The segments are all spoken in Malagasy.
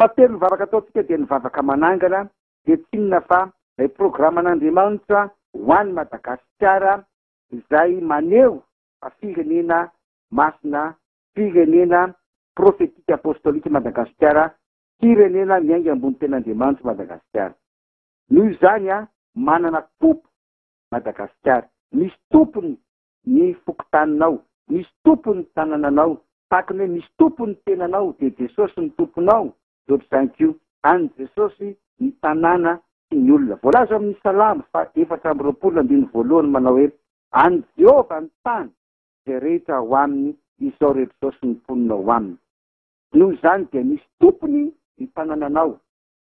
Fatelo mivavaka ataontsika dia mivavaka manangana dia tsinona fa ilay programan'Andriamanitra ho an'ny Madagasikara izay maneho fa firenena masina, firenena profetika apostolika Madagasikara, firenena miainga ambony ten'Andriamanitra Madagasikara. Noho izany manana tompo Madagasikara, misy tompony ny fokotaninao, misy tompony ny tanànanao, tahaka ny hoe misy tompony tenanao dia Jesosy ny tomponao. Ohatr'izany koa any Jesosy ny tanàna sy ny olona. Voalaza amin'ny Salamo fa 4:22 manao hoe any Jehova ny tany izay rehetra ho aminy izao rehetra izao sy ny mponina ho aminy. Noho izany dia misy tompony ny tanànanao,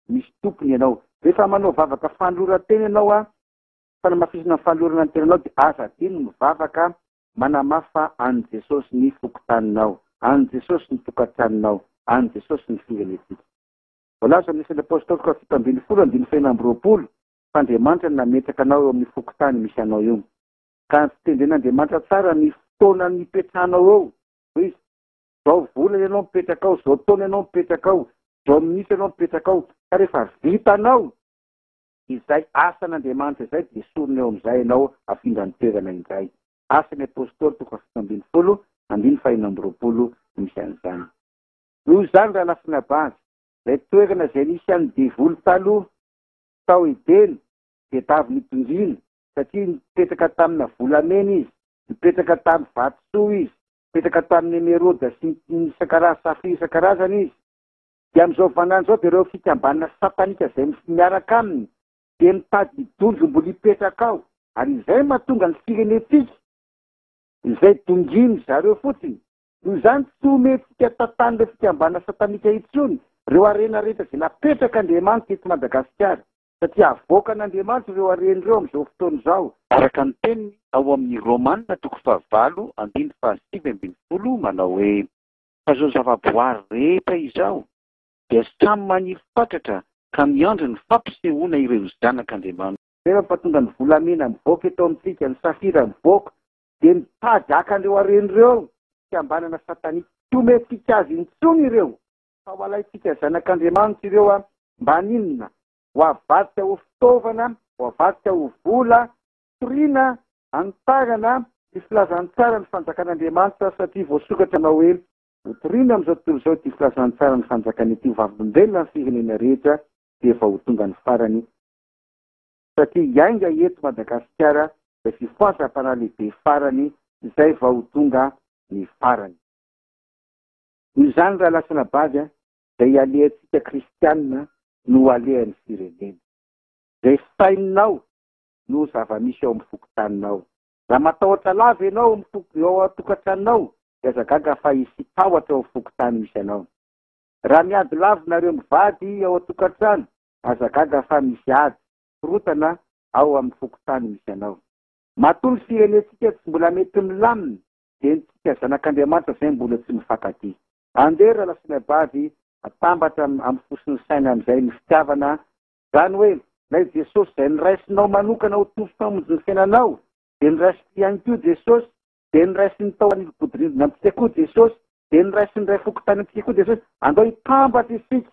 misy tompony ianao. Rehefa manao vavaka fanoloran-tena ianao fanamafisana ny fanolorana ny tenanao dia aza adino mivavaka manamafa any Jesosy ny fokotaninao, any Jesosy ny tokantranonao, any Jesosy ny firenetsika. Voalaza amin'ny Isan'ny Apôstôly 7:20 Andriamanitra nametraka anao eo amin'ny fokotany misy anao io. Ka tendren'Andriamanitra tsara ny fotoana nipetrahanao eo. Hoe zao vola ianao mipetraka ao, zao taona ianao mipetraka ao, zao minitra ianao mipetraka ao. Ka rehefa vitanao izay asan'Andriamanitra izay dia sorona eo amin'izay ianao afindra ny toerana izay. Asan'ny Apôstôly 7:20 misy an'izany. Noho izany raha lafina bazy, ilay toerana izay nisy an'ny devoly taloha tao Edeny dia tavy nitongina satria nipetraka tamina volamena izy, nipetraka tamin'ny vatosoa izy, nipetraka tamin'ny emeraude sy ny isan-karazany safira isan-karazany izy. Dia amin'izao vanany izao dia ireo fikambanana satanika izay miaraka aminy dia mitady donjo mbola hipetraka ao, ary izay mahatonga ny firenetsika izay donginy zareo fotsiny. Noho izany tsy ometsika tantany ilay fikambanana satanika intsony ireo arena rehetra izay napetraka Andriamanitra eto Madagasikara, satria avoaka an'Andriamanitra ireo arena ireo amin'izao fotoana izao. Araka ny teniny ao amin'ny Romanina 9:7-20 manao hoe fa izao zavaboary rehetra izao dia samy maniry fatratra ka miandry ny fampisehoana ireo zanak'Andriamanitra. Rehefa mpahatonga ny volamena mivoaka eto amintsika, ny safira mivoaka dia mitady akan'ireo arena ireo fikambanana satanika. Tsy ometsika azy intsony ireo fa ho alaitsika zanak'Andriamanitra ireo mba ninona ho avadika ho fitaovana, ho avadika ho vola, toriana, antarana sy filazany tsara ny fanjakan'Andriamanitra, satria voasokatra anao hoe hotoriana amin'izao tontolo izao ty filazany tsara ny fanjakany ity vavolombelona ny firenena rehetra dia efa ho tonga ny farany. Satria iainga eto Madagasikara izay fifoasam-panahy lehibe farany izay vao ho tonga ny farany. Izany raha lasana bady izay alehantsika kristianina no alehan'ny firenena. Izay sainao no zava-misy ao amin'ny fokotaninao. Raha matahotra lava ianao ao atokantranonao dia zagaga fa hisy tahotra ao fokotany misy anao. Raha miady lavinareo mivady ao atokantrano, azagaga fa misy ady korotana ao amin'ny fokotany misy anao. Matory firenetsika tsy mbola mety milamina dia ntsika zanak'Andriamanitra izay mbola tsy mifankatia. Andera lasina bady atambatra amin'ny fosiny saina amin'izay ny fitiavana, izany hoe ilay Jesosy izay niraisinao manokana ho tomponao amin'ny fiainanao dia niraisiny ihany koa Jesosy, dia niraisiny tao an'ilgodrindrina amintsika koa Jesosy, dia niraisiny iray fokotany amintsika koa Jesosy. Andao hitambatra isika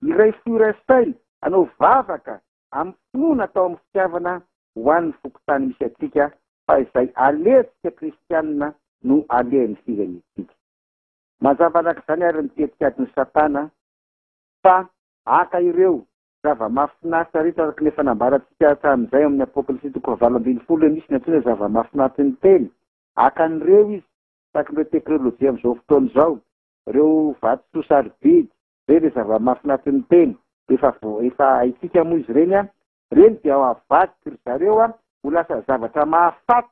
iray firasaina anao vavaka amin'ny finoana atao amin'ny fitiavana ho an'ny fokotany misy atsika, fa izay alehantsika kristianina no alehan'ny firenetsika. Mazava an'izany ary mitetikadiny Satana fa aka ireo zava-mahafinaritra rehetra araka ny fanambaratsika hatramin'izay amin'ny Apokalipsy 9:20 misy ny antsoina zava-mahafinaritra ny teny. Akan'ireo izy tahaka ireo teknôlôjia amin'izao fotoana izao, ireo vatosoa sarobidy, ireny zava-mahafinaritra ny teny. Efa haitsika moa izy reny dia ao avadika ry zareo ho lasa zavatra mahafaty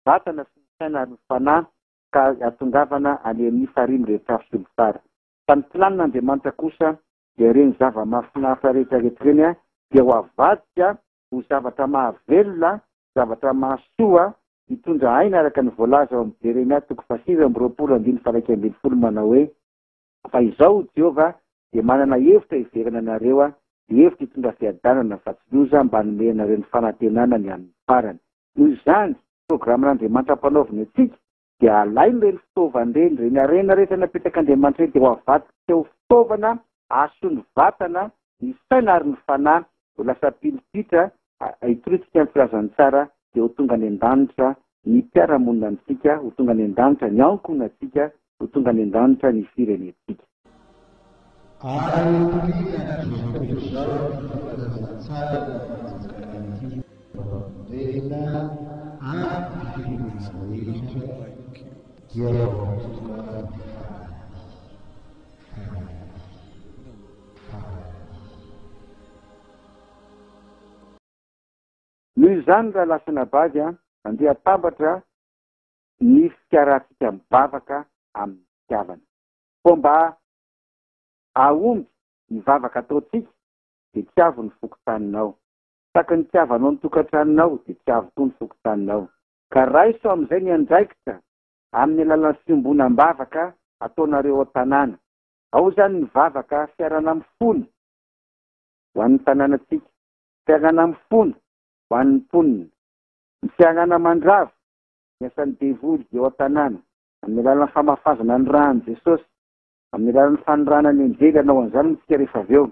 vatana sy ny saina ary ny fanahy ka atongavana any amin'ny farimy rehetra fisomy tsara. Fa ny planin'Andriamanitra kosa dia ireny zava-mahafinaritra rehetrarehetra ireny dia ho avadika ho zavatra mahavelona, zavatra mahasoa, mitondra aina araka ny voalaza ao amin'ny Jeremia 9:20 manao hoe fa izao Jehova dia manana hevitra hiverana anareo, hevitra hitondra fiadanana fa tsy loza mba hanome anareo ny fanantenana ny amin'ny farany. Noho izany programan'Andriamanitra ampanaoviny antsika dia alainy ireny fitaovana ireny, ireny arena rehetra napetraka Andriamanitra ireny dia ho avadika ho fitaovana asony vatana ny saina ary ny fanahy ho lasa pilipitra hitoritsika amin'ny firazany tsara dia ho tonga any an-danitra ny mpiara-monina antsika, ho tonga any an-danitra ny ankohona antsika, ho tonga any an-danitra ny firenentsika. Noho izany raha lasana bady andeha tambatra ny fikaratsika mivavaka amin'ny fitiavana. Fomba aomby ny vavaka ataotsika dia tiavo ny fokotaninao. Saka ny tiavanao ny tokantranonao dia tiavo koa ny fokotaninao. Ka raiso amin'izay ny andraikitra amin'ny alalan'ny fiombonam-bavaka ataonareo an-tanàna. Ao zany ny vavaka fiarana amin'ny fony ho an'ny tanànatsika, fiarana amin'ny fony ho an'ny mponina, ny fiarana mandrava miasan'ny devoly eo an-tanàna amin'ny alalan'ny famafazana ny rano Jesosy, amin'ny alalan'ny fanirana ny anjely anao an'izany mitsika rehefa avy eo.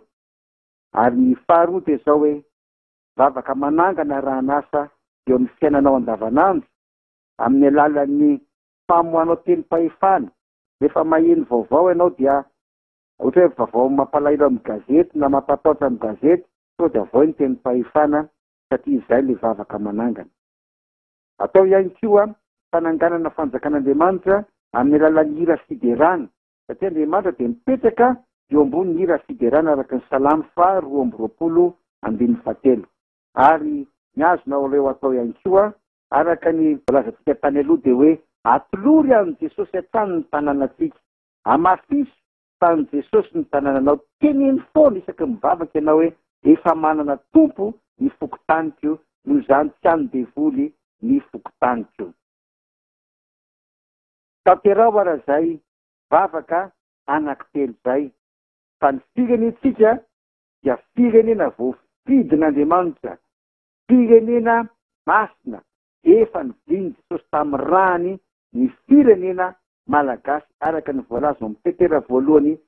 Ary ny faharoa dia izao hoe vavaka manangana raha nasa eo amin'ny fiainanao andavanandro amin'ny alalan'ny famohanao tenim-pahefana. Rehefa maheno vaovao ianao dia ohatra hoe vaovao mampalahelo amin'ny gazety na mampatahotra amin'ny gazety, sao dia avoy ny tenim-pahefana satria izay ilay vavaka manangana. Atao ihany koa fananganana fanjakan'Andriamanitra amin'ny alalan'ny hira fiderana, satria Andriamanitra dia mipetraka eo ambony hira fiderana araka ny Salamy 2:27. Ary ny azonao reo atao ihany koa araka ny volazantsika tany aloha dia hoe atolory an'i Jesosy hatrany ny tanànatsika, amafisy tany Jesosy ny tanànanao, teneny foana isaky mivavaka ianao hoe efa manana tompo ny fokotaniko, noho izany tsy any devoly ny fokotaniko. Tanterao arazay vavaka anankitelo zay, fa ny firenentsika dia firenena voafidin'Andriamanitra, firenena masina, efa niviny Jesosy tamin'ny rany ny firenena malagasy araka ny voalaza amin'ny Petera 2:2.